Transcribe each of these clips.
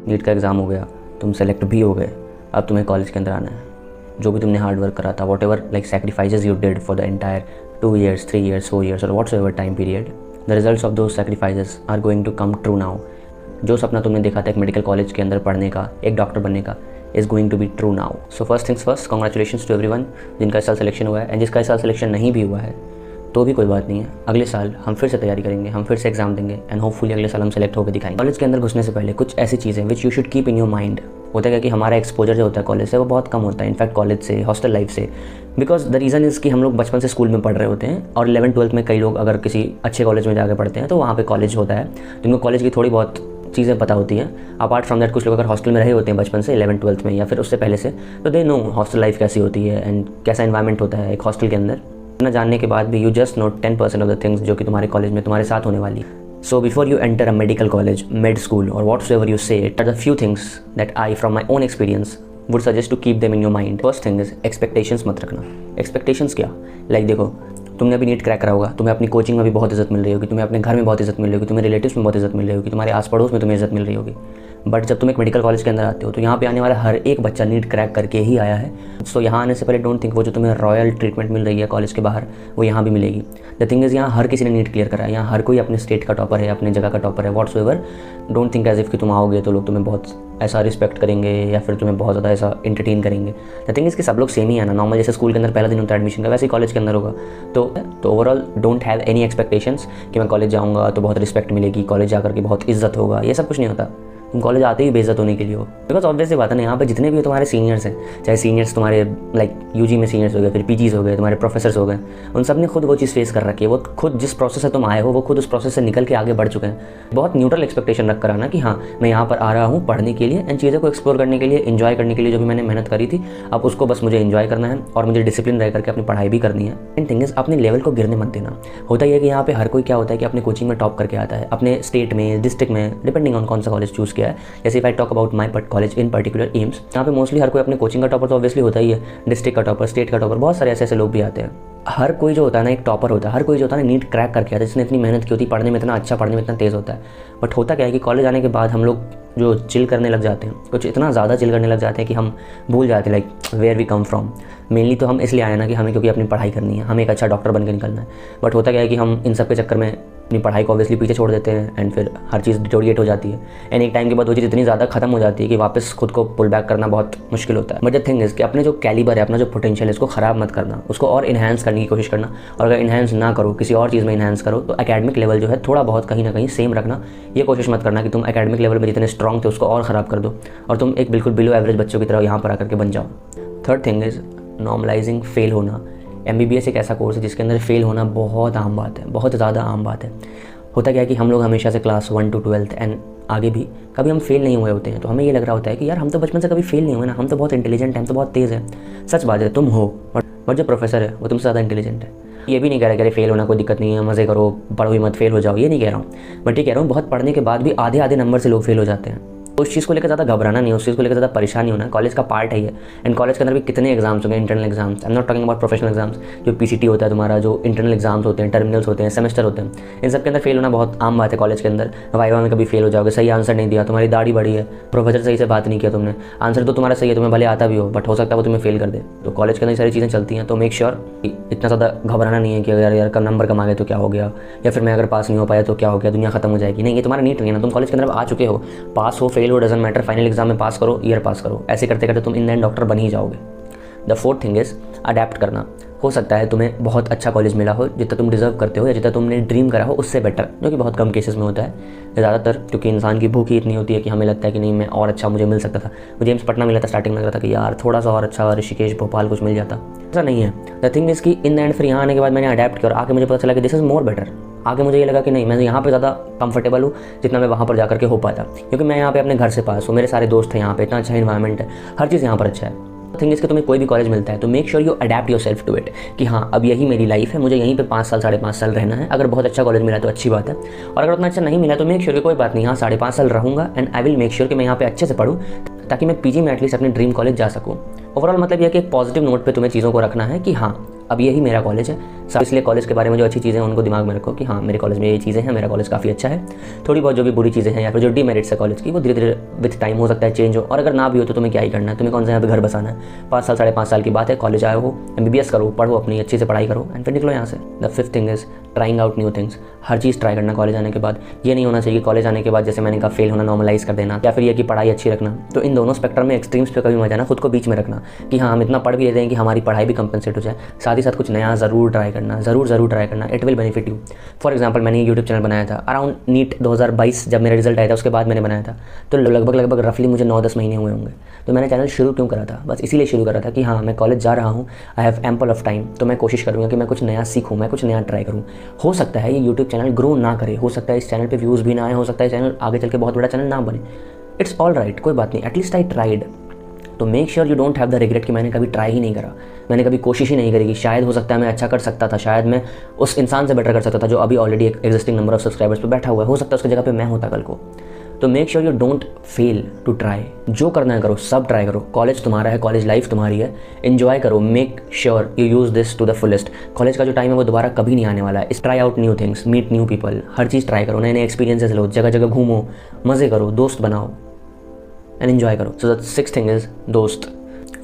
NEET का exam हो गया, तुम सेलेक्ट भी हो गए, अब तुम्हें कॉलेज के अंदर आना है। जो भी तुमने हार्ड वर्क करा था, whatever like sacrifices you did for the entire 2 years 3 years 4 years और what's ever time period, the results of those sacrifices are going to come true now. जो सपना तुमने देखा था एक मेडिकल कॉलेज के अंदर पढ़ने का, एक डॉक्टर बनने का, is going to be true now. So first things first, congratulation to everyone जिनका इस साल सिलेक्शन हुआ है, एंड जिसका इस साल सिलेक्शन नहीं भी हुआ है तो भी कोई बात नहीं है। अगले साल हम फिर से तैयारी करेंगे, हम फिर से एग्जाम देंगे एंड होपफुली अगले साल हम सेलेक्ट होकर दिखाएंगे। कॉलेज के अंदर घुसने से पहले कुछ ऐसी चीज़ें which you should keep in your mind. होता है कि हमारा एक्सपोजर जो होता है कॉलेज से वो बहुत कम होता है, इनफैक्ट कॉलेज से, हॉस्टल लाइफ से, बिकॉज द रीज़न इज़ कि हम लोग बचपन से स्कूल में पढ़ रहे होते हैं और 11th-12th में कई लोग अगर किसी अच्छे कॉलेज में जाकर पढ़ते हैं तो वहाँ पे कॉलेज होता है जिनको कॉलेज की थोड़ी बहुत चीज़ें पता होती हैं। अपार्ट फ्रॉम दैट कुछ लोग अगर हॉस्टल में रहे होते हैं बचपन से 11th-12th में या फिर उससे पहले से, तो दे नो हॉस्टल लाइफ कैसी होती है एंड कैसा इन्वायरमेंट होता है एक हॉस्टल के अंदर। ना जानने के बाद भी you just note 10% of the things जो कि तुम्हारे कॉलेज में तुम्हारे साथ होने वाली। So before you enter a medical college, med school और what's ever you say, it are the few things that I from my own experience would suggest to keep them in your mind. First thing is expectations मत रखना। Expectations क्या? Like देखो, तुमने अभी NEET crack करा होगा, तुम्हें अपनी कोचिंग में भी बहुत इज्जत मिल रही होगी, तुम्हें अपने घर में बहुत इज्जत मिल रही होगी, तुम्हें रिलेटिव्स में बहुत इज्जत मिल रही होगी, तुम्हारे आस पड़ोस में तुम्हें इज्जत मिल रही होगी। बट जब तुम एक मेडिकल कॉलेज के अंदर आते हो तो यहाँ पे आने वाला हर एक बच्चा नीट क्रैक करके ही आया है। सो यहाँ आने से पहले डोंट थिंक वो जो तुम्हें रॉयल ट्रीटमेंट मिल रही है कॉलेज के बाहर वो यहाँ भी मिलेगी। द थिंग इज़ यहाँ हर किसी ने नीट क्लियर करा है, यहाँ हर कोई अपने स्टेट का टॉपर है, अपने जगह का टॉपर है, what's ever. Don't think as if कि तुम आओगे तो लोग तुम्हें बहुत ऐसा रिस्पेक्ट करेंगे या फिर तुम्हें बहुत ज़्यादा ऐसा एंटरटेन करेंगे। द थिंग इज़ कि सब लोग सेम ही है ना, नॉर्मल जैसे स्कूल के अंदर पहला दिन होता है एडमिशन का, वैसे ही कॉलेज के अंदर होगा। तो overall don't have any expectations कि मैं कॉलेज जाऊँगा तो बहुत रिस्पेक्ट मिलेगी, कॉलेज जाकर के बहुत इज्जत होगा, ये सब कुछ नहीं होता। तुम कॉलेज आते ही बेइज्जत होने के लिए हो, बिकॉज ऑब्वियसली बात है ना, यहाँ पे जितने भी तुम्हारे सीनियर्स हैं, चाहे सीनियर्स तुम्हारे लाइक यूजी में सीनियर्स हो गए, फिर पीजीज हो गए, तुम्हारे प्रोफेसर्स हो गए, उन सब ने खुद वो चीज़ फेस कर रखी है। वो खुद जिस प्रोसेस से तुम आए हो वो खुद उस प्रोसेस से निकल के आगे बढ़ चुके हैं। बहुत न्यूट्रल एक्सपेक्टेशन रख कर आना कि हाँ मैं यहाँ पर आ रहा हूँ पढ़ने के लिए एंड चीज़ों को एक्सप्लोर करने के लिए, इन्जॉय करने के लिए। जो भी मैंने मेहनत करी थी अब उसको बस मुझे इन्जॉय करना है और मुझे डिसिप्लिन रह करके अपनी पढ़ाई भी करनी है। एंड थिंग इज अपने लेवल को गिरने मत देना। होता ही है कि यहाँ पे हर कोई क्या होता है कि अपने कोचिंग में टॉप करके आता है, अपने स्टेट में, डिस्ट्रिक्ट में, डिपेंडिंग ऑन कौन सा कॉलेज चूज़ किया है। जैसे if I talk about my college in particular AIIMS, यहाँ पे मोस्टली हर कोई अपने कोचिंग का टॉपर तो ऑब्वियसली होता ही है, डिस्ट्रिक्ट का टॉपर, स्टेट का टॉपर, बहुत सारे ऐसे लोग भी आते हैं। हर कोई जो होता है ना एक टॉपर होता है, हर कोई जो होता है ना नीट क्रैक करके आता है, जिसने इतनी मेहनत की होती है, पढ़ने में इतना अच्छा, पढ़ने में इतना तेज़ होता है। बट होता क्या है कि कॉलेज आने के बाद हम लोग जो चिल करने लग जाते हैं, कुछ इतना ज़्यादा चिल करने लग जाते हैं कि हम भूल जाते हैं like where we come from. Mainly तो हम इसलिए आए ना कि हमें क्योंकि अपनी पढ़ाई करनी है, हमें एक अच्छा डॉक्टर बन के निकलना है। बट होता क्या है कि हम इन सब के चक्कर में अपनी पढ़ाई को ऑब्वियसली पीछे छोड़ देते हैं एंड फिर हर चीज़ डिटोरिएट हो जाती है एंड एक टाइम के बाद वो चीज़ इतनी ज़्यादा खत्म हो जाती है कि वापस खुद को पुल बैक करना बहुत मुश्किल होता है। बट द थिंग इज़ कि अपने जो कैलिबर है, अपना जो पोटेंशियल है, इसको ख़राब मत करना, उसको और इन्हांस करने की कोशिश करना। और अगर इन्हांस ना करो, किसी और चीज़ में इन्हांस करो, तो एकेडमिक लेवल जो है थोड़ा बहुत कहीं ना कहीं सेम रखना। ये कोशिश मत करना कि तुम एकेडमिक लेवल में जितने स्ट्रॉन्ग थे उसको और ख़राब कर दो और तुम एक बिल्कुल बिलो एवरेज बच्चों की तरह यहाँ पर आकर के बन जाओ। Third thing is normalising fail होना। MBBS एक ऐसा कोर्स है जिसके अंदर फेल होना बहुत आम बात है, बहुत ज़्यादा आम बात है। होता क्या है कि हम लोग हमेशा से क्लास 1 to 12th एंड आगे भी कभी हम फेल नहीं हुए होते हैं, तो हमें ये लग रहा होता है कि यार हम तो बचपन से कभी फेल नहीं हुए ना, हम तो बहुत इंटेलिजेंट हैं, हम तो बहुत तेज़ हैं। सच बात है, तुम हो, बट जो प्रोफेसर है वो तुमसे ज़्यादा इंटेलिजेंट है। ये भी नहीं कह रहा कि फेल होना कोई दिक्कत नहीं है, मज़े करो, पढ़ो ही मत, फेल हो जाओ, ये नहीं कह रहा हूँ। बट ये कह रहा हूँ बहुत पढ़ने के बाद भी आधे नंबर से लोग फेल हो जाते हैं। उस चीज़ को लेकर ज़्यादा घबराना नहीं है, उस चीज़ को लेकर ज़्यादा परेशान नहीं होना है। कॉलेज का पार्ट है ये, एंड कॉलेज के अंदर भी कितने एग्जाम्स होंगे, internal exams, I am not talking about professional exams. जो PCT होता है तुम्हारा, जो इंटरनल एग्जाम्स होते हैं, टर्मिनल्स होते हैं, सेमेस्टर होते हैं, इन सब के अंदर फेल होना बहुत आम बात है। कॉलेज के अंदर वाइवा में कभी फेल हो जाओगे, सही आंसर नहीं दिया, तुम्हारी दाढ़ी बड़ी है, प्रोफेसर सही से बात नहीं किया, तुमने आंसर तो तुम्हारा सही है, तुम्हें भले आता भी हो, बट हो सकता है वो तुम्हें फेल कर दे। तो कॉलेज के अंदर सारी चीज़ें चलती हैं, तो मेक श्योर इतना ज़्यादा घबराना नहीं है कि अगर यार कम नंबर कम आ गए तो क्या हो गया, या फिर मैं अगर पास नहीं हो पाया तो क्या हो गया, दुनिया खत्म हो जाएगी। नहीं, ये तुम्हारा नीट नहीं है ना, तुम कॉलेज के अंदर आ चुके हो, पास हो फेल हो डजंट मैटर, फाइनल एग्जाम में पास करो, ईयर पास करो, ऐसे करते करते तुम इन द एंड डॉक्टर बन ही जाओगे। The fourth thing is adapt करना। हो सकता है तुम्हें बहुत अच्छा कॉलेज मिला हो जितना तुम डिजर्व करते हो या जितना तुमने ड्रीम करा हो उससे बेटर, जो कि बहुत कम केसेस में होता है ज़्यादातर, क्योंकि इंसान की भूख ही इतनी होती है कि हमें लगता है कि नहीं मैं और अच्छा मुझे मिल सकता था। मुझे एम्स पटना मिला था, स्टार्टिंग में लग रहा था कि यार थोड़ा सा और अच्छा ऋषिकेश भोपाल कुछ मिल जाता, ऐसा नहीं है। द थिंग इज़ कि इन द एंड फिर यहाँ आने के बाद मैंने अडेप्ट किया और आके मुझे पता चला कि दिस इज़ मोर बेटर। आगे मुझे ये लगा कि नहीं, मैं यहाँ पे ज़्यादा कंफर्टेबल हूँ जितना मैं वहाँ पर जाकर के हो पाता, क्योंकि मैं यहाँ पे अपने घर से पास हूँ, मेरे सारे दोस्त हैं यहाँ पे, इतना अच्छा इन्वायरमेंट है, हर चीज़ यहाँ पर अच्छा है। थिंग इसके तुम्हें कोई भी कॉलेज मिलता है तो make sure you adapt your self to it, कि हाँ अब यही मेरी लाइफ है, मुझे यहीं पे 5 साल 5.5 साल रहना है। अगर बहुत अच्छा कॉलेज मिला तो अच्छी बात है, और अगर उतना अच्छा नहीं मिला तो मेक श्योर कि कोई बात नहीं, यहाँ 5.5 साल रहूँगा and I will make sure कि मैं यहाँ पे अच्छे से पढ़ूँ ताकि मैं PG में एटलीस्ट अपने ड्रीम कॉलेज जा सकूँ। ओवरऑल मतलब यह कि एक पॉजिटिव नोट पे तुम्हें चीज़ों को रखना है कि हाँ अब यही मेरा कॉलेज है, इसलिए कॉलेज के बारे में जो अच्छी चीज़ें हैं उनको दिमाग में रखो कि हाँ मेरे कॉलेज में ये चीज़ें हैं, मेरा कॉलेज काफ़ी अच्छा है। थोड़ी बहुत जो भी बुरी चीज़ें हैं या फिर जो डीमेरिट्स है कॉलेज की, वो धीरे धीरे विथ टाइम हो सकता है चेंज हो, और अगर ना भी हो तो तुम्हें क्या ही करना है, तुम्हें कौन सा यहाँ पे घर बसाना है। 5 साल 5.5 साल की बात है, कॉलेज आए हो, MBBS करो, पढ़ो, अपनी अच्छी से पढ़ाई करो एंड फिर निकलो यहाँ से। The 5th thing is trying out new things. हर चीज़ ट्राई करना कॉलेज आने के बाद। ये नहीं होना चाहिए कॉलेज आने के बाद जैसे मैंने कहा फेल होना नॉर्मलाइज कर देना, या फिर ये कि पढ़ाई अच्छी रखना। तो इन दोनों स्पेक्ट्रम में एक्सट्रीम्स पे कभी मत जाना, खुद को बीच में रखना कि हाँ हम इतना पढ़ भी लेते हैं कि हमारी पढ़ाई भी कंपनसेट हो जाए, साथ ही साथ कुछ नया ज़रूर ट्राई करना, ज़रूर ट्राई करना। It will benefit you. For example मैंने यूट्यूब चैनल बनाया था अराउंड नीट 2022 जब मेरा रिजल्ट आया था, उसके बाद मैंने बनाया था, तो लगभग रफली मुझे 9-10 महीने हुए होंगे। तो मैंने चैनल शुरू क्यों करा था? बस इसीलिए शुरू करा था कि हाँ मैं कॉलेज जा रहा हूँ, I have ample of time, तो मैं कोशिश करूँगा कि मैं कुछ नया सीखूँ, मैं कुछ नया ट्राई करूँ। हो सकता है ये यूट्यूब चैनल ग्रो ना करे, हो सकता है इस चैनल पे व्यूज़ भी ना आए, हो सकता है चैनल आगे चल के बहुत बड़ा चैनल ना बने। इट्स ऑल राइट, कोई बात नहीं, एटलीस्ट आई ट्राइड। तो make sure you don't have the regret कि मैंने कभी ट्राई ही नहीं करा, मैंने कभी कोशिश ही नहीं करी कि शायद हो सकता है मैं अच्छा कर सकता था, शायद मैं उस इंसान से बेटर कर सकता था जो अभी ऑलरेडी एक एग्जिस्टिंग नंबर ऑफ सब्सक्राइबर्स पे बैठा हुआ है, हो सकता है उसकी जगह पे मैं होता कल को। तो make sure you don't fail to try. जो करना है करो, सब ट्राई करो। कॉलेज तुम्हारा है, कॉलेज लाइफ तुम्हारी है, एंजॉय करो। Make sure you use this to the fullest. College का जो टाइम है वो दोबारा कभी नहीं आने वाला है। Try out new things, meet new people, हर चीज़ ट्राई करो, नए नए एक्सपीरियंसेस लो, जगह जगह घूमो, मज़े करो, दोस्त बनाओ एंड एंजॉय करो। So the 6th thing is दोस्त।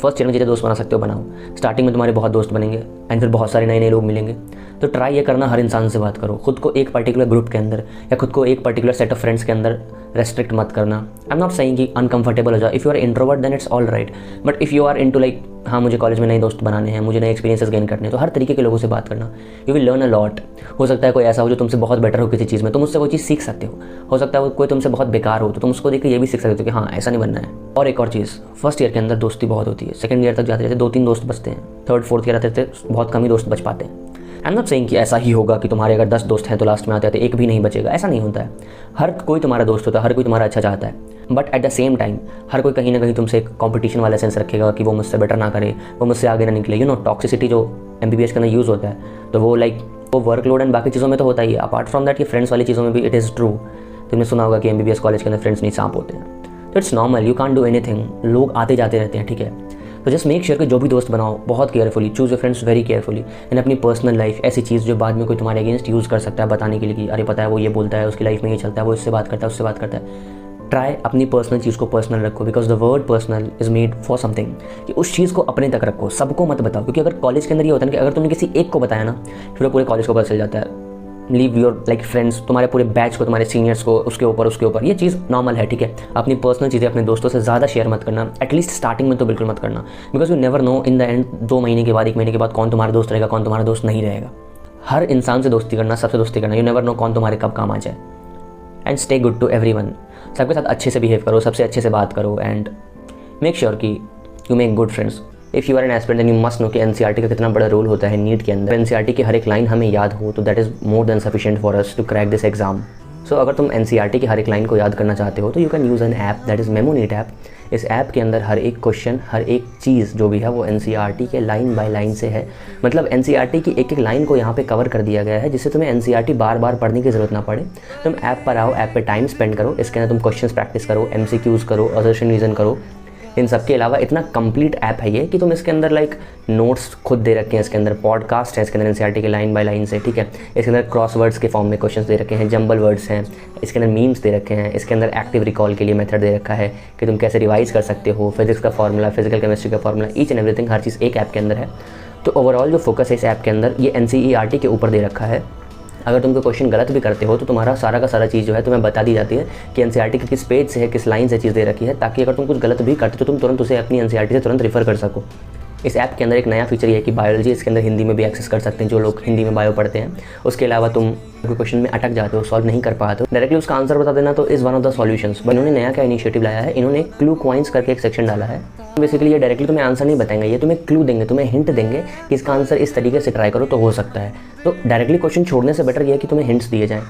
फर्स्ट ईयर में जितने दोस्त बना सकते हो बनाओ। स्टार्टिंग में तुम्हारे बहुत दोस्त बनेंगे एंड फिर बहुत सारे नए लोग मिलेंगे। तो ट्राई ये करना हर इंसान से बात करो, खुद को एक पर्टिकुलर ग्रुप के अंदर या खुद को एक पर्टिकुलर सेट ऑफ फ्रेंड्स के अंदर रेस्ट्रिक्ट मत करना। आई एम नॉट सेइंग कि अनकंफर्टेबल हो जाओ। If you are introvert then it's all right, but if you are into like हाँ मुझे कॉलेज में नए दोस्त बनाने हैं, मुझे नए एक्सपीरियंसेस गेन करने हैं, तो हर तरीके के लोगों से बात करना। You will learn a lot. हो सकता है कोई ऐसा हो जो तुमसे बहुत बेटर हो किसी चीज़ में, तुम उससे कोई चीज़ सीख सकते हो सकता है कोई तुमसे बहुत बेकार हो तो तुम उसको देख के ये भी सीख सकते हो कि हाँ ऐसा नहीं बनना है। और एक और चीज़, फर्स्ट ईयर के अंदर दोस्ती बहुत होती है, सेकंड ईयर तक जाते जाते 2-3 दोस्त बचते हैं, 3rd 4th ईयर आते बहुत कम ही दोस्त बच पाते हैं। आई एम नॉट सेइंग कि ऐसा ही होगा कि तुम्हारे अगर 10 दोस्त हैं तो लास्ट में आते आते एक भी नहीं बचेगा, ऐसा नहीं होता है। हर कोई तुम्हारा दोस्त होता है, हर कोई तुम्हारा अच्छा चाहता है, but at the same time हर कोई कहीं ना कहीं तुमसे एक कॉम्पिटिशन वाला सेंस रखेगा कि वो मुझसे बेटर ना करे, वो मुझसे आगे ना निकले। यू नो टॉक्सिसिटी जो MBBS के अंदर यूज़ होता है, तो वो लाइक वो वर्कलोड एंड बाकी चीज़ों में तो होता ही है। अपार्ट फ्रॉम दैट ये फ्रेंड्स वाली चीज़ों में भी इट इज़ ट्रू। तुमने सुना होगा कि MBBS कॉलेज के अंदर फ्रेंड्स नहीं सांप होते हैं, तो it's normal, you can't do anything. लोग आते जाते रहते हैं, ठीक है। तो जस्ट मेक श्योर कि जो भी दोस्त बनाओ बहुत carefully, choose your friends very carefully. And अपनी पर्सनल लाइफ, ऐसी चीज़ जो बाद में कोई तुम्हारे अगेंस्ट यूज़ कर सकता है बताने के लिए कि अरे पता है वो ये बोलता है, उसकी लाइफ में ये चलता है, वो इससे बात करता है, उससे बात करता है। ट्राई अपनी पर्सनल चीज़ को पर्सनल रखो, because the word personal is made for something. कि उस चीज़ को अपने तक रखो, सबको मत बताओ। क्योंकि अगर कॉलेज के अंदर ये होता है कि अगर तुमने किसी एक को बताया ना, फिर पूरे कॉलेज को पता चल जाता है। लीव योर लाइक फ्रेंड्स, तुम्हारे पूरे बैच को, तुम्हारे सीनियर्स को, उसके ऊपर ये चीज़ नॉर्मल है, ठीक है। अपनी पर्सनल चीज़ें अपने दोस्तों से ज़्यादा शेयर मत करना, एटलीस्ट स्टार्टिंग में तो बिल्कुल मत करना, because you never know in the end 2 महीने के बाद, 1 महीने के बाद कौन तुम्हारा दोस्त रहेगा, कौन तुम्हारा दोस्त नहीं रहेगा। हर इंसान से दोस्ती करना, सबसे दोस्ती करना, यू नेवर नो कौन तुम्हारे कब काम आ जाए। And stay good to everyone, सबके साथ अच्छे से बिहेव करो, सबसे अच्छे से बात करो एंड मेक श्योर कि you make good friends. If you are an aspirant then you must know कि NCERT का कितना बड़ा रोल होता है नीट के अंदर। NCERT की हर एक लाइन हमें याद हो तो that is more than sufficient for us to crack this exam. So अगर तुम NCERT की हर एक लाइन को याद करना चाहते हो तो you can use an app that is Memonit app. इस ऐप के अंदर हर एक क्वेश्चन, हर एक चीज़ जो भी है वो NCERT के लाइन बाय लाइन से है। मतलब NCERT की एक एक लाइन को यहाँ पे कवर कर दिया गया है, जिससे तुम्हें NCERT बार बार पढ़ने की ज़रूरत ना पड़े। तुम ऐप पर आओ, ऐप पे टाइम स्पेंड करो, इसके अंदर तुम क्वेश्चंस प्रैक्टिस करो, MCQs करो, असर्शन रीजन करो। इन सब के अलावा इतना कंप्लीट ऐप है ये कि तुम इसके अंदर लाइक नोट्स खुद दे रखे हैं, इसके अंदर पॉडकास्ट है, इसके अंदर NCERT के लाइन बाय लाइन से, ठीक है। इसके अंदर क्रॉस वर्ड्स के फॉर्म में क्वेश्चंस दे रखे हैं, जंबल वर्ड्स हैं, इसके अंदर मीम्स दे रखे हैं, इसके अंदर एक्टिव रिकॉल के लिए मेथड दे रखा है कि तुम कैसे रिवाइज कर सकते हो, फिजिक्स का फॉर्मूला, फिजिकल केमिस्ट्री का फॉर्मूला, ईच एंड एवरीथिंग, हर चीज़ एक ऐप के अंदर है। तो ओवरऑल जो फोकस है इस ऐप के अंदर ये NCERT के ऊपर दे रखा है। अगर तुम कोई क्वेश्चन गलत भी करते हो तो तुम्हारा सारा का सारा चीज़ जो है तुम्हें बता दी जाती है कि NCERT की किस पेज से है, किस लाइन से चीज़ दे रखी है, ताकि अगर तुम कुछ गलत भी करते तो तुम तुरंत उसे अपनी NCERT से तुरंत रेफर कर सको। इस ऐप के अंदर एक नया फीचर ये है कि बायोलॉजी इसके अंदर हिंदी में भी एक्सेस कर सकते हैं जो लोग हिंदी में बायो पढ़ते हैं। उसके अलावा तुम कोई क्वेश्चन में अटक जाते हो, सॉल्व नहीं कर पाते हो, डायरेक्टली उसका आंसर बता देना तो is one of the solutions. इन्होंने नया क्या इनिशिएटिव लाया है, इन्होंने क्लू क्वाइंस करके एक सेक्शन डाला है। बेसिकली ये डायरेक्टली तुम्हें आंसर नहीं बताएंगे, ये तुम्हें क्लू देंगे, तुम्हें हिंट देंगे कि इसका आंसर इस तरीके से ट्राई करो तो हो सकता है। तो डायरेक्टली क्वेश्चन छोड़ने से बेटर ये है कि तुम्हें हिंट्स दिए जाएँ।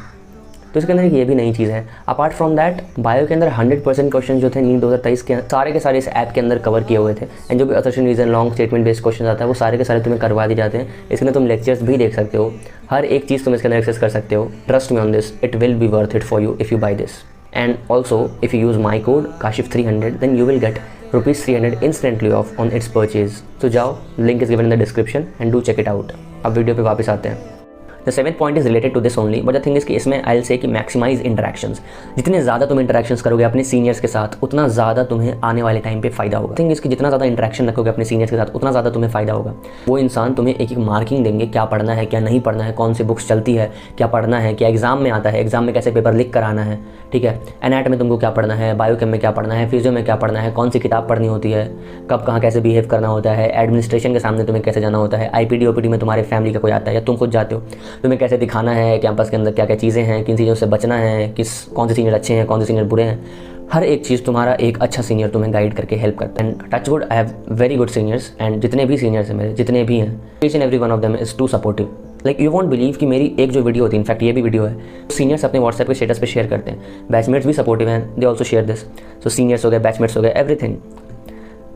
तो इसके अंदर ये भी नई चीज़ है। अपार्ट फ्रॉम दैट बायो के अंदर 100% क्वेश्चन जो थे नीट 2023 के सारे इस ऐप के अंदर कवर किए हुए थे। एंड जो भी assertion reason, long statement based question आता है वो सारे के सारे तुम्हें करवा दिए जाते हैं। इसके अंदर तुम लेक्चर्स भी देख सकते हो, हर एक चीज़ तुम इसके अंदर एक्सेस कर सकते हो। Trust me on this, it will be worth it for you if you buy this. And also if you use my code Kashif300 then you will get ₹300 instantly off on its purchase. तो जाओ, link is given in the description and do check it out. अब video पे वापस आते हैं. The 7th point is related to this only, but the thing is कि इसमें I will say कि मैक्सिमाइज इंटरेक्शंस. जितने ज़्यादा तुम इंटरेक्शंस करोगे अपने सीनियर्स के साथ, उतना ज़्यादा तुम्हें आने वाले टाइम पे फ़ायदा होगा. थिंग इज कि जितना ज़्यादा इंटरेक्शन रखोगे अपने सीनियर्स के साथ, उतना ज़्यादा तुम्हें फ़ायदा होगा. वो इंसान तुम्हें एक एक मार्किंग देंगे, क्या पढ़ना है क्या नहीं पढ़ना है, कौन सी बुक्स चलती है, क्या पढ़ना है, क्या एग्जाम में आता है, एग्जाम में कैसे पेपर लिख कर आना है. ठीक है, एनाट में तुमको क्या पढ़ना है, बायोकेम में क्या पढ़ना है, फिजियो में क्या पढ़ना है, कौन सी किताब पढ़नी होती है, कब कहाँ कैसे बिहेव करना होता है, एडमिनिस्ट्रेशन के सामने तुम्हें कैसे जाना होता है, आईपीडी ओपीडी में तुम्हारे फैमिली का कोई आता है या तुम खुद जाते हो, तुम्हें कैसे दिखाना है कैंपस के अंदर, क्या क्या चीज़ें हैं, किन चीज़ों से बचना है, कौन से सीनियर अच्छे हैं, कौन से सीनियर बुरे हैं. हर एक चीज़ तुम्हारा एक अच्छा सीनियर तुम्हें गाइड करके हेल्प करता है. And touch wood, I have very good seniors. And जितने भी सीनियर्स हैं मेरे, जितने भी हैं, each and every one of them is too supportive. Like you won't believe कि मेरी एक जो वीडियो होती है, इनफैक्ट ये भी वीडियो है, सीनियर्स अपने व्हाट्सएप के स्टेटस पे शेयर करते हैं. बैचमेट्स भी सपोर्टिव हैं, they also share this. So seniors हो गए, बैचमेट्स हो गए, एवरीथिंग.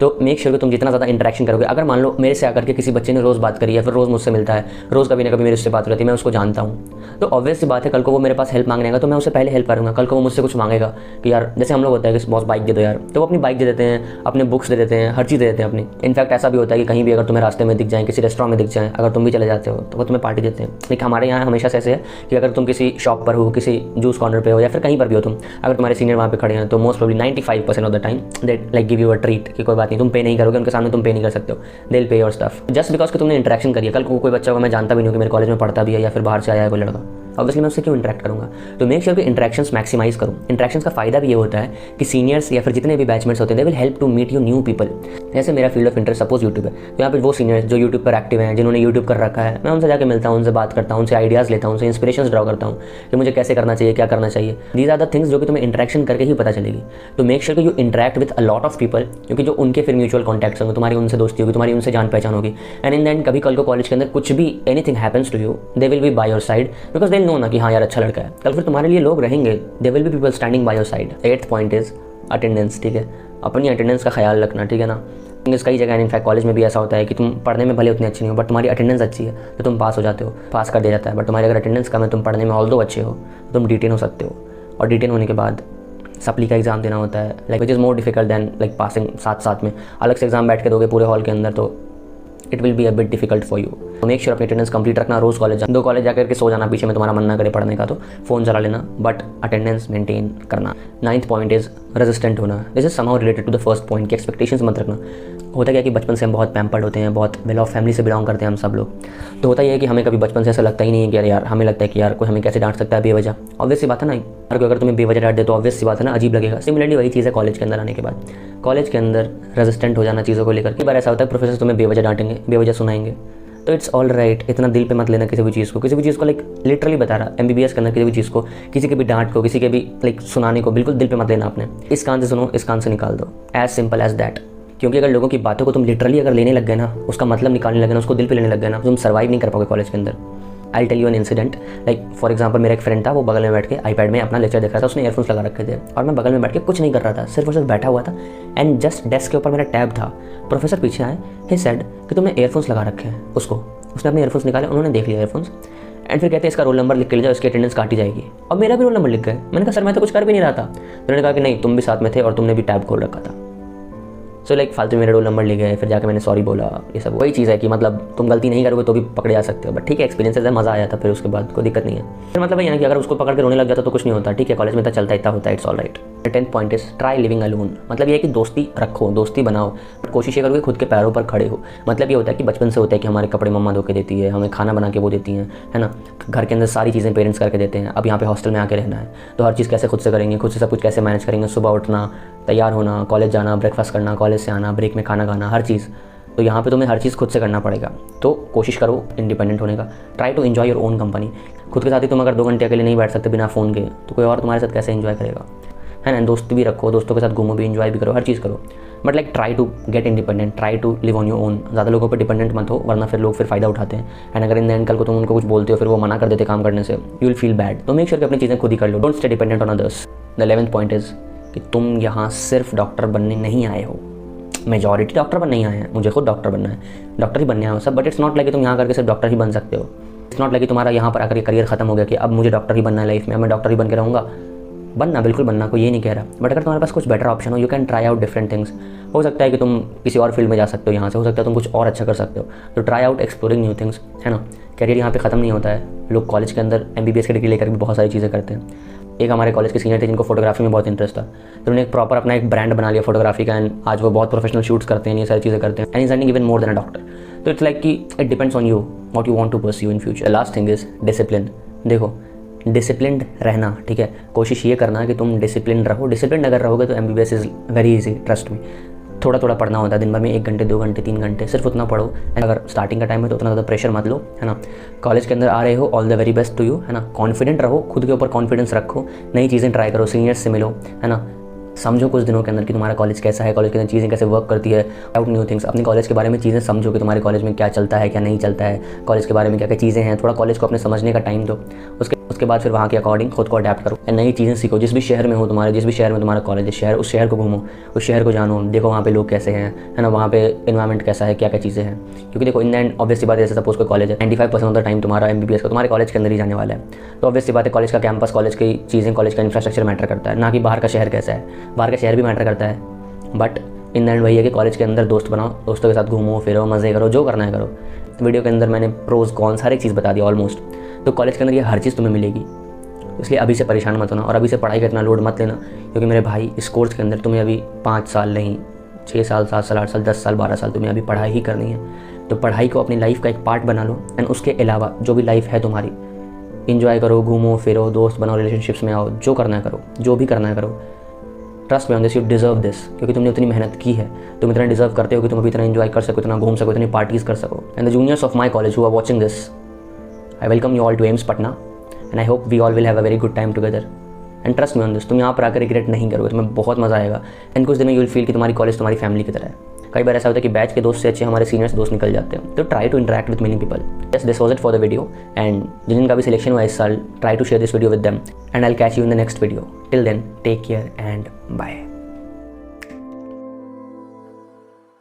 तो मेक श्योर कि तुम जितना ज़्यादा इंटरेक्शन करोगे. अगर मान लो मेरे से आकर के किसी बच्चे ने रोज़ बात करी या फिर रोज़ मुझसे मिलता है, रोज़ कभी ना कभी मेरे उससे बात रहती है, मैं उसको जानता हूँ, तो ऑब्वियस सी बात है कल को वो मेरे पास हेल्प मांगने आएगा तो मैं उससे पहले हेल्प करूँगा. कल को वो मुझसे कुछ मांगेगा कि यार, जैसे हम लोग होता है कि बॉस बाइक दे दो यार, तो वो अपनी बाइक दे देते हैं, अपने बुक्स दे देते हैं, हर चीज़ दे देते हैं अपनी. इनफैक्ट ऐसा भी होता है कि कहीं भी अगर तुम्हें रास्ते में दिख जाए, किसी रेस्टोरेंट में दिख जाए, अगर तुम भी चले जाते हो तो वो तुम्हें पार्टी देते हैं. लेकिन हमारे यहाँ हमेशा से ऐसे है कि अगर तुम किसी शॉप पर हो, किसी जूस कॉर्नर पे हो या फिर कहीं पर भी हो तुम, अगर तुम्हारे सीनियर वहाँ पे खड़े हैं तो most probably 95% of the time they like give you a treat कि कोई बात नहीं, तुम पे नहीं करोगे, उनके सामने तुम पे नहीं कर सकते हो, they will pay your stuff just because कि तुमने इंटरेक्शन करी है. कल को कोई बच्चा को मैं जानता भी नहीं हूँ कि मेरे कॉलेज में पढ़ता भी है या फिर बाहर से आया है कोई लड़का, ऑब्वियसली मैं उससे क्यों इंटरेक्ट करूँगा. तो मेक श्योर कि इंटरेक्शंस मैक्सिमाइज करूँ. इंटरेक्शंस का फायदा भी ये होता है कि सीनियर्स या फिर जितने भी बैचमेट्स होते हैं, they will help to meet you new people. जैसे मेरा field of interest suppose YouTube है, तो यहाँ पे वो सीनियर्स जो यूट्यूब पर एक्टिव हैं, जिन्होंने यूट्यूब कर रखा है, मैं उनसे जाकर मिलता हूँ, उनसे बात करता हूँ, उनसे आइडियाज़ लेता हूँ, उनसे इंस्पिरेशंस ड्रॉ करता हूँ कि मुझे कैसे करना चाहिए, क्या करना चाहिए. दीज आर द थिंग्स जो कि तुम्हें इंटरेक्शन करके ही पता चलेगी. तो मेक श्योर कि you interact with a lot of people, क्योंकि जो उनके फिर म्यूचुअल कॉन्टैक्ट्स होंगे, तुम्हारी उनसे दोस्ती होगी, तुम्हारी उनसे जान पहचान होगी. एंड इन द एंड कभी कल को कॉलेज के अंदर कुछ भी anything happens to you, they will be by your side because they know ना कि हाँ यार अच्छा लड़का है. कल फिर तुम्हारे लिए लोग रहेंगे, दे will be people standing bye your side. 8th point is attendance. ठीक है, अपनी अटेंडेंस का ख्याल रखना. ठीक है ना. कई जगह इनफैक्ट कॉलेज में भी ऐसा होता है कि तुम पढ़ने में भले उतनी अच्छी नहीं हो, बट तुम्हारी अटेंडेंस अच्छी है तो तुम पास हो जाते हो, पास कर दिया जाता है. बट तुम्हारी अगर अटेंडेंस कम है, तुम पढ़ने में ऑल दो अच्छे हो, तो तुम डिटेन हो सकते हो. और डिटेन होने के बाद सप्ली का एग्ज़ाम देना होता है, like which is more difficult than like passing. साथ साथ में अलग से एग्जाम बैठ के दोगे पूरे हॉल के अंदर, तो it will be a bit difficult for you. तो मेक श्योर अपनी अटेंडेंस कंप्लीट रखना. रोज़ कॉलेज दो कॉलेज जाकर के सो जाना पीछे में, तुम्हारा मन ना करे पढ़ने का तो फ़ोन चला लेना, बट अटेंडेंस मेंटेन करना. 9th पॉइंट इज रेजिस्टेंट होना. This is somehow related to the first point कि एक्सपेक्टेशंस मत रखना. होता क्या कि बचपन से हम बहुत पैम्पर्ड होते हैं, बहुत वेल ऑफ फैमिली से बिलोंग करते हैं हम सब लोग. तो होता ही है कि हमें कभी बचपन से ऐसा लगता ही नहीं है कि यार हमें लगता है कि यार कोई हमें कैसे डांट सकता है बेवजह. ऑब्वियस सी बात है ना, अगर तुम्हें बेवजह डांट दे तो ऑब्वियस सी बात है ना, अजीब लगेगा. सिमिलरली वही चीज़ है कॉलेज के अंदर आने के बाद. कॉलेज के अंदर रेजिस्टेंट हो जाना चीज़ों को लेकर. कई बार ऐसा होता है प्रोफेसर तुम्हें बेवजह डांटेंगे, बेवजह सुनाएंगे, तो इट्स ऑल राइट. इतना दिल पे मत लेना किसी भी चीज़ को. किसी भी चीज़ को लाइक लिटरली बता रहा, MBBS के अंदर किसी भी चीज़ को, किसी के भी डांट को, किसी के भी लाइक सुनाने को बिल्कुल दिल पे मत लेना. आपने इस कान से सुनो, इस कान से निकाल दो. As simple as that. क्योंकि अगर लोगों की बातों को तुम लिटरली अगर लेने लग गए ना, उसका मतलब निकालने लगे ना, उसको दिल पे लेने लग गए ना, तुम सर्वाइव नहीं कर पाओगे कॉलेज के अंदर. I tell you an incident. Like for example मेरा एक फ्रेंड था, वो बगल में बैठ के आईपैड में अपना लेक्चर देख रहा था, उसने ईयरफोन्स लगा रखे थे और मैं बगल में बैठ के कुछ नहीं कर रहा था, सिर्फ और सिर्फ बैठा हुआ था. एंड जस्ट डेस्क के ऊपर मेरा टैब था. प्रोफेसर पीछे आए, ही सेड कि तुमने ईयरफोन्स लगा रखे हैं. उसने अपने ईयरफोन्स निकाले, उन्होंने देख लिया ईयरफोन्स, एंड फिर कहते हैं इसका रोल नंबर लिख के ले जाओ, इसकी अटेंडेंस काटी जाएगी. और मेरा भी रोल नंबर लिख गए. मैंने कहा सर मैं तो कुछ कर भी नहीं रहा था. तो उन्होंने कहा कि नहीं, तुम भी साथ में थे और तुमने भी टैब खोल रखा था. सो लाइक फालतू मेरा रोल नंबर ले गए, फिर जाकर मैंने सॉरी बोला. ये सब वही चीज़ है कि मतलब तुम गलती नहीं करोगे तो भी पकड़े जा सकते हो. बट ठीक है, एक्सपीरियंसेस है, मज़ा आया था, फिर उसके बाद कोई दिक्कत नहीं है. फिर मतलब ये ना कि अगर उसको पकड़ के रोने लग जाता तो कुछ नहीं होता. ठीक है, कॉलेज में तो चलता इतना होता है, it's all right. 10th point is try living alone. मतलब ये है कि दोस्ती रखो, दोस्ती बनाओ, बट कोशिश ये करो कि खुद के पैरों पर खड़े हो. मतलब ये होता है कि बचपन से होता है कि हमारे कपड़े मम्मा धो के देती है, हमें खाना बना के वो देती हैं, है ना. घर के अंदर सारी चीज़ें पेरेंट्स करके देते हैं. अब यहाँ पे हॉस्टल में आके रहना है तो हर चीज़ कैसे खुद से करेंगे, खुद से सब कुछ कैसे मैनेज करेंगे. सुबह उठना, तैयार होना, कॉलेज जाना, ब्रेकफास्ट करना, कॉलेज से आना, ब्रेक में खाना खाना, हर चीज़. तो यहाँ पे तुम्हें हर चीज़ खुद से करना पड़ेगा. तो कोशिश करो इंडिपेंडेंट होने का. Try to enjoy your own company. खुद के साथ ही तुम अगर 2 घंटे अकेले नहीं बैठ सकते बिना फ़ोन के, तो कोई और तुम्हारे साथ कैसे एंजॉय करेगा, है ना. दोस्त भी रखो, दोस्तों के साथ घूमो भी, एंजॉय भी करो, हर चीज़ करो. But like try to get independent, try to live on your own. ज़्यादा लोगों पर डिपेंडेंट मत हो, वरना फिर लोग फिर फ़ायदा उठाते हैं. एंड अगर इन द एंड कल को तुम उनको कुछ बोलते हो, फिर वो मना कर देते काम करने से, यू विल फील बैड. तो मेक श्योर कि अपनी चीज़ें खुद ही कर लो. Don't stay dependent on others. The 11th point is कि तुम यहाँ सिर्फ डॉक्टर बनने नहीं आए हो. मेजॉरिटी डॉक्टर बनने ही आए हैं. मुझे खुद डॉक्टर बनना है, डॉक्टर ही बनने आए हो सब. बट इट्स नॉट लाइक कि तुम यहाँ करके सिर्फ डॉक्टर ही बन सकते हो. इट्स नॉट लाइक कि तुम्हारा यहाँ पर आकर के करियर खत्म हो गया कि अब मुझे डॉक्टर ही बनना है लाइफ में, अब मैं डॉक्टर ही बन के रहूँगा. बनना, बिल्कुल बनना, कोई ये नहीं कह रहा, बट अगर तुम्हारे पास कुछ बेटर ऑप्शन हो, you can try out different things. हो सकता है कि तुम किसी और फील्ड में जा सकते हो यहाँ से, हो सकता है तुम कुछ और अच्छा कर सकते हो, तो try out exploring new things, है ना। करियर यहाँ पे ख़त्म नहीं होता है। लोग कॉलेज के अंदर MBBS की डिग्री लेकर भी बहुत सारी चीज़ें करते हैं। एक हमारे कॉलेज के सीनियर थे जिनको फोटोग्राफी में बहुत इंटरेस्ट था, तो उन्होंने एक प्रॉपर अपना एक ब्रांड बना लिया फोटोग्राफी का, एंड आज वो बहुत प्रोफेशनल शूट्स करते हैं, ये सारी चीज़ें करते हैं, and is earning even more than a doctor. तो इट्स लाइक कि it depends on you what you want to pursue in future. Last thing is discipline. देखो, डिसिप्लिन्ड रहना, ठीक है, कोशिश ये करना कि तुम डिसिप्लिन रहो। डिसिप्लिन अगर रहोगे तो MBBS is very easy, trust me. थोड़ा थोड़ा पढ़ना होता है, दिन भर में 1 घंटे 2 घंटे 3 घंटे, सिर्फ उतना पढ़ो। एंड अगर स्टार्टिंग का टाइम है तो उतना ज़्यादा प्रेशर मत लो, है ना। कॉलेज के अंदर आ रहे हो, all the very best to you, है ना। कॉन्फिडेंट रहो, खुद के ऊपर कॉन्फिडेंस रखो, नई चीज़ें ट्राई करो, सीनियर्स से मिलो, है ना। समझो कुछ दिनों के अंदर कि तुम्हारा कॉलेज कैसा है, कॉलेज के अंदर चीज़ें कैसे वर्क करती है, आउट न्यू थिंग्स, अपने कॉलेज के बारे में चीज़ें समझो कि तुम्हारे कॉलेज में क्या चलता है, क्या नहीं चलता है, कॉलेज के बारे में क्या क्या चीज़ें हैं। थोड़ा कॉलेज को अपने समझने का टाइम दो, उसके बाद फिर वहाँ के अकॉर्डिंग खुद को अडैप्ट करो एंड नई चीज़ें सीखो। जिस भी शहर में हो तुम्हारे, जिस भी शहर में तुम्हारा कॉलेज है, उस शहर को घूमो, उस शहर को जानो, देखो वहाँ पे लोग कैसे हैं, है ना, वहाँ पे एनवायरमेंट कैसा है, क्या क्या चीज़ें हैं। क्योंकि देखो इन द एंड ऑब्वियस सी बात है, जैसे सपोज कोई कॉलेज है, 95% ऑफ द टाइम तुम्हारा MBBS का तुम्हारे कॉलेज के अंदर ही जाने वाला है, तो ऑब्वियस सी बात है कॉलेज का कैंपस, कॉलेज की चीज़ें, कॉलेज का इंफ्रास्ट्रक्चर मैटर करता है, ना कि बाहर का शहर कैसा है। बाहर का शहर भी मैटर करता है, बट इन द एंड वही है कि कॉलेज के अंदर दोस्त बनाओ, दोस्तों के साथ घूमो फिरो, मज़े करो, जो करना है करो। वीडियो के अंदर मैंने प्रोज कॉन सारी चीज़ बता दी ऑलमोस्ट। तो कॉलेज के अंदर ये हर चीज़ तुम्हें मिलेगी, इसलिए अभी से परेशान मत होना और अभी से पढ़ाई का इतना लोड मत लेना। क्योंकि मेरे भाई, इस कोर्स के अंदर तुम्हें अभी 5 साल नहीं, 6 साल 7 साल 8 साल 10 साल 12 साल तुम्हें अभी पढ़ाई ही करनी है। तो पढ़ाई को अपनी लाइफ का एक पार्ट बना लो, एंड उसके अलावा जो भी लाइफ है तुम्हारी, इंजॉय करो, घूमो फिरो, दोस्त बनाओ, रिलेशनशिप्स में आओ, जो करना है करो, जो भी करना है करो। Trust me on this, you deserve this, क्योंकि तुमने उतनी मेहनत की है, तुम इतना डिजर्व करते हो कि तुम अभी इतना एंजॉय कर सको, इतना घूम सको, इतनी पार्टीज कर सको। And the juniors of my college who are watching this, I welcome you all to AIIMS Patna, and I hope we all will have a very good time together. And trust me on this, तुम यहाँ पर आकर regret नहीं करोगे, तुम्हें बहुत मजा आएगा। एंड कुछ दिन में यू विल फील कि तुम्हारी कॉलेज तुम्हारी फैमिली की तरह है। कई बार ऐसा होता है कि बैच के दोस्त से अच्छे हमारे सीनियर्स दोस्त निकल जाते हैं। तो try to interact with many people. Yes, this was it for the video, and जिनका भी सिलेक्शन हुआ इस साल, try to share this video with them, and I will catch you in the next video. Till then, take care and bye.